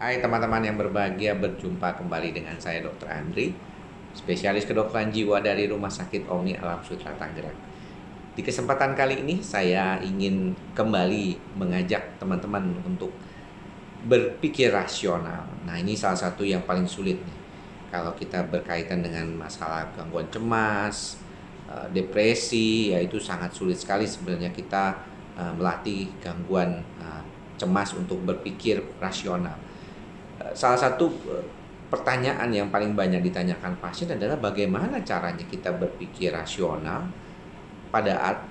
Hai teman-teman yang berbahagia, berjumpa kembali dengan saya Dr. Andri, spesialis kedokteran jiwa dari Rumah Sakit Omni Alam Sutra Tangerang. Di kesempatan kali ini saya ingin kembali mengajak teman-teman untuk berpikir rasional. Nah, ini salah satu yang paling sulit nih. Kalau kita berkaitan dengan masalah gangguan cemas, depresi, ya itu sangat sulit sekali sebenarnya kita melatih gangguan cemas untuk berpikir rasional. Salah satu pertanyaan yang paling banyak ditanyakan pasien adalah bagaimana caranya kita berpikir rasional padahal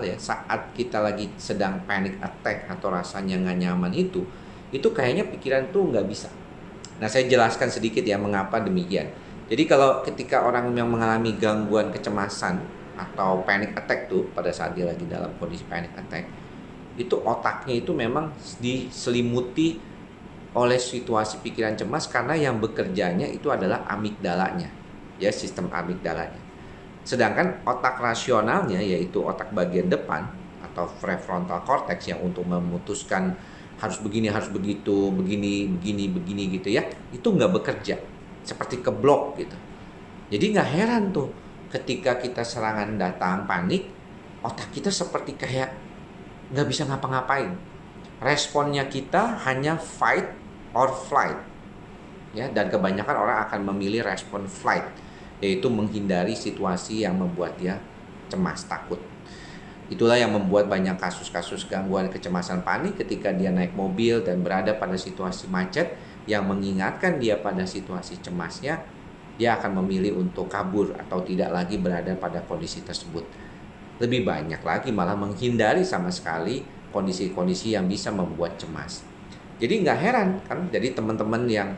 ya saat kita lagi sedang panic attack atau rasanya nggak nyaman itu kayaknya pikiran tuh nggak bisa. Nah, saya jelaskan sedikit ya mengapa demikian. Jadi kalau ketika orang yang mengalami gangguan kecemasan atau panic attack tuh pada saat dia lagi dalam kondisi panic attack, itu otaknya itu memang diselimuti oleh situasi pikiran cemas karena yang bekerjanya itu adalah amigdalanya, ya sistem amigdalanya. Sedangkan otak rasionalnya yaitu otak bagian depan atau prefrontal cortex yang untuk memutuskan harus begini, harus begitu, begini gitu ya, itu nggak bekerja, seperti keblok gitu. Jadi nggak heran tuh ketika kita serangan datang panik, otak kita seperti kayak nggak bisa ngapa-ngapain. Responnya kita hanya fight or flight, ya, dan kebanyakan orang akan memilih respon flight, yaitu menghindari situasi yang membuat dia cemas, takut. Itulah yang membuat banyak kasus-kasus gangguan kecemasan panik ketika dia naik mobil dan berada pada situasi macet yang mengingatkan dia pada situasi cemasnya, dia akan memilih untuk kabur atau tidak lagi berada pada kondisi tersebut. Lebih banyak lagi malah menghindari sama sekali kondisi-kondisi yang bisa membuat cemas. Jadi nggak heran kan, jadi teman-teman yang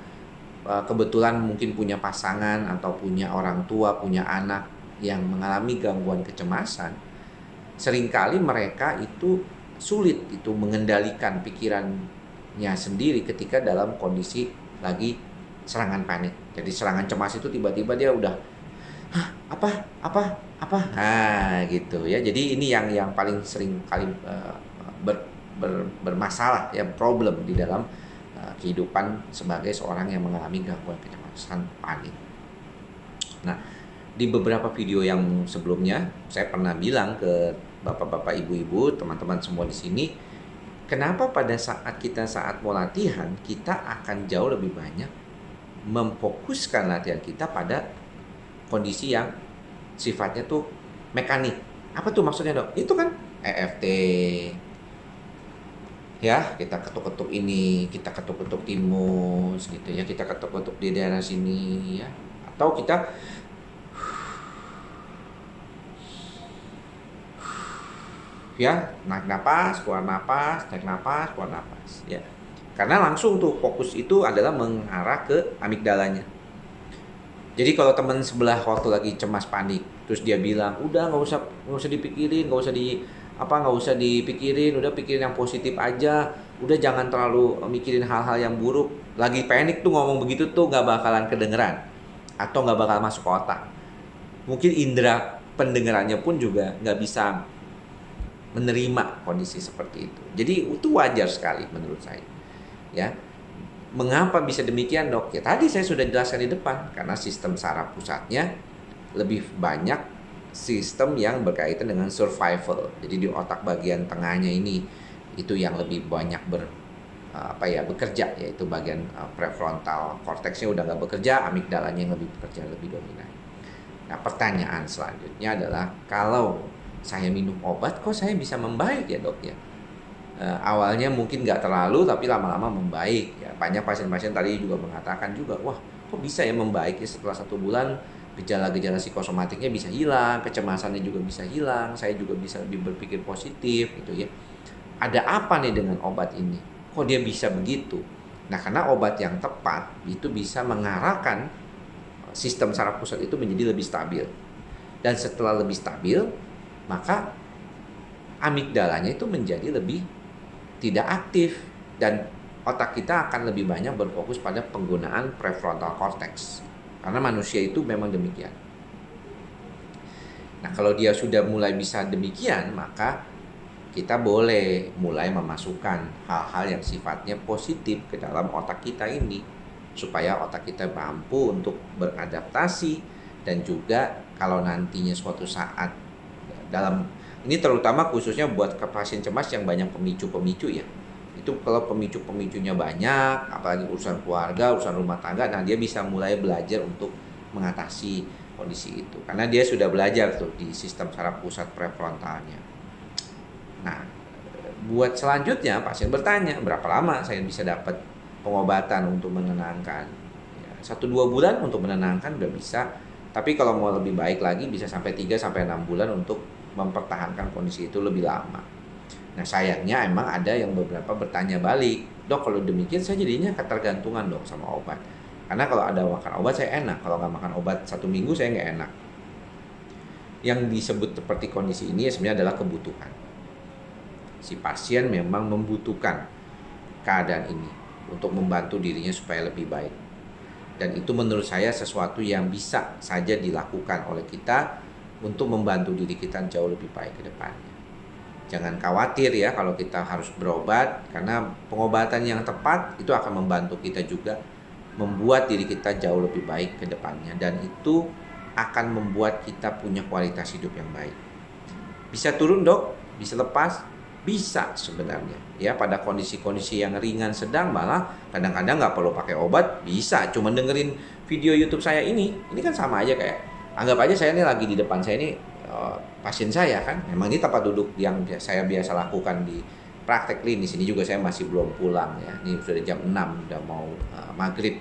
kebetulan mungkin punya pasangan atau punya orang tua, punya anak yang mengalami gangguan kecemasan, seringkali mereka itu sulit itu mengendalikan pikirannya sendiri ketika dalam kondisi lagi serangan panik. Jadi serangan cemas itu tiba-tiba dia udah hah, apa, nah gitu ya. Jadi ini yang paling sering kali bermasalah ya, problem di dalam kehidupan sebagai seorang yang mengalami gangguan kecemasan panik. Nah, di beberapa video yang sebelumnya saya pernah bilang ke bapak-bapak, ibu-ibu, teman-teman semua di sini, kenapa pada saat mau latihan kita akan jauh lebih banyak memfokuskan latihan kita pada kondisi yang sifatnya tuh mekanik. Apa tuh maksudnya, Dok? Itu kan EFT, ya, kita ketuk-ketuk ini, kita ketuk-ketuk timus gitu ya, kita ketuk-ketuk di daerah sini ya, atau kita ya naik napas, keluar napas, naik napas, keluar napas ya, karena langsung tuh fokus itu adalah mengarah ke amigdalanya. Jadi kalau teman sebelah waktu lagi cemas panik, terus dia bilang, udah nggak usah dipikirin, nggak usah dipikirin, udah pikirin yang positif aja, udah jangan terlalu mikirin hal-hal yang buruk. Lagi panik tuh ngomong begitu tuh nggak bakalan kedengeran atau nggak bakal masuk ke otak. Mungkin indera pendengarannya pun juga nggak bisa menerima kondisi seperti itu. Jadi itu wajar sekali menurut saya, ya. Mengapa bisa demikian, Dok? Ya tadi saya sudah jelaskan di depan, karena sistem saraf pusatnya lebih banyak sistem yang berkaitan dengan survival. Jadi di otak bagian tengahnya ini itu yang lebih banyak bekerja, yaitu bagian prefrontal cortexnya udah nggak bekerja, amigdalanya yang lebih bekerja, lebih dominan. Nah, pertanyaan selanjutnya adalah, kalau saya minum obat kok saya bisa membaik ya, Dok ya? Awalnya mungkin nggak terlalu, tapi lama-lama membaik ya. Banyak pasien-pasien tadi juga mengatakan juga, wah kok bisa ya membaik ya, setelah 1 bulan gejala-gejala psikosomatiknya bisa hilang, kecemasannya juga bisa hilang, saya juga bisa lebih berpikir positif gitu ya. Ada apa nih dengan obat ini, kok dia bisa begitu? Nah, karena obat yang tepat itu bisa mengarahkan sistem saraf pusat itu menjadi lebih stabil, dan setelah lebih stabil maka amigdalanya itu menjadi lebih tidak aktif, dan otak kita akan lebih banyak berfokus pada penggunaan prefrontal cortex, karena manusia itu memang demikian. Nah, kalau dia sudah mulai bisa demikian, maka kita boleh mulai memasukkan hal-hal yang sifatnya positif ke dalam otak kita ini, supaya otak kita mampu untuk beradaptasi. Dan juga kalau nantinya suatu saat dalam ini, terutama khususnya buat ke pasien cemas yang banyak pemicu-pemicu ya, itu kalau pemicu-pemicunya banyak, apalagi urusan keluarga, urusan rumah tangga, nah dia bisa mulai belajar untuk mengatasi kondisi itu, karena dia sudah belajar tuh di sistem saraf pusat prefrontalnya. Nah, buat selanjutnya pasien bertanya, berapa lama saya bisa dapat pengobatan untuk menenangkan? Ya, 1-2 bulan untuk menenangkan udah bisa. Tapi kalau mau lebih baik lagi bisa sampai 3-6 bulan untuk mempertahankan kondisi itu lebih lama. Nah, sayangnya emang ada yang beberapa bertanya balik, dok kalau demikian saya jadinya ketergantungan dok sama obat. Karena kalau ada makan obat saya enak, kalau nggak makan obat 1 minggu saya nggak enak. Yang disebut seperti kondisi ini ya sebenarnya adalah kebutuhan. Si pasien memang membutuhkan keadaan ini untuk membantu dirinya supaya lebih baik. Dan itu menurut saya sesuatu yang bisa saja dilakukan oleh kita untuk membantu diri kita jauh lebih baik ke depannya. Jangan khawatir ya kalau kita harus berobat, karena pengobatan yang tepat itu akan membantu kita juga membuat diri kita jauh lebih baik ke depannya. Dan itu akan membuat kita punya kualitas hidup yang baik. Bisa turun dok, bisa lepas, bisa sebenarnya ya, pada kondisi-kondisi yang ringan sedang, malah kadang-kadang nggak perlu pakai obat, bisa cuma dengerin video YouTube saya ini kan sama aja kayak, anggap aja saya ini lagi di depan saya ini pasien saya kan, memang ini tempat duduk yang saya biasa lakukan di praktek klinis. Ini juga saya masih belum pulang ya, ini sudah jam 6, udah mau maghrib.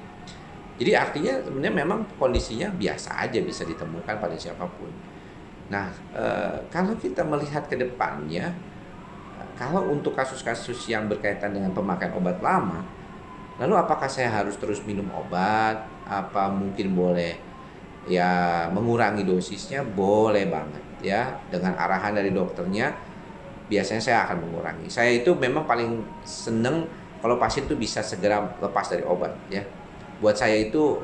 Jadi artinya sebenarnya memang kondisinya biasa aja, bisa ditemukan pada siapapun. Nah, kalau kita melihat ke depannya, kalau untuk kasus-kasus yang berkaitan dengan pemakaian obat lama, lalu apakah saya harus terus minum obat? Apa mungkin boleh ya mengurangi dosisnya? Boleh banget ya, dengan arahan dari dokternya. Biasanya saya akan mengurangi. Saya itu memang paling seneng kalau pasien itu bisa segera lepas dari obat ya. Buat saya itu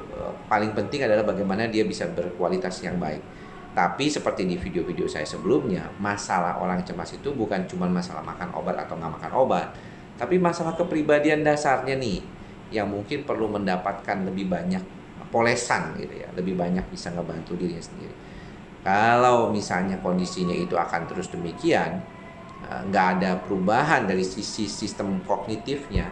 paling penting adalah bagaimana dia bisa berkualitas yang baik. Tapi seperti di video-video saya sebelumnya, masalah orang cemas itu bukan cuma masalah makan obat atau nggak makan obat, tapi masalah kepribadian dasarnya nih, yang mungkin perlu mendapatkan lebih banyak polesan gitu ya, lebih banyak bisa ngebantu dirinya sendiri. Kalau misalnya kondisinya itu akan terus demikian, nggak ada perubahan dari sisi sistem kognitifnya,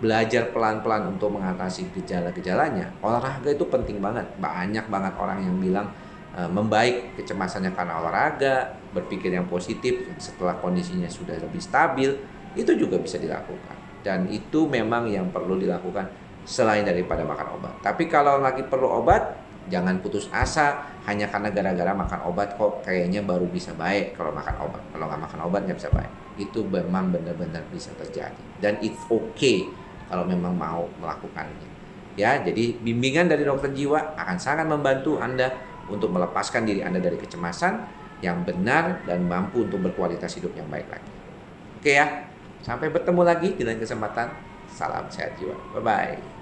belajar pelan-pelan untuk mengatasi gejala-gejalanya, olahraga itu penting banget. Banyak banget orang yang bilang membaik kecemasannya karena olahraga, berpikir yang positif setelah kondisinya sudah lebih stabil, itu juga bisa dilakukan. Dan itu memang yang perlu dilakukan selain daripada makan obat. Tapi kalau lagi perlu obat, jangan putus asa hanya karena gara-gara makan obat kok kayaknya baru bisa baik kalau makan obat. Kalau nggak makan obat nggak bisa baik. Itu memang benar-benar bisa terjadi. Dan it's okay kalau memang mau melakukannya. Ya, jadi bimbingan dari dokter jiwa akan sangat membantu Anda untuk melepaskan diri Anda dari kecemasan yang benar dan mampu untuk berkualitas hidup yang baik lagi. Oke ya, sampai bertemu lagi di lain kesempatan. Salam sehat jiwa. Bye-bye.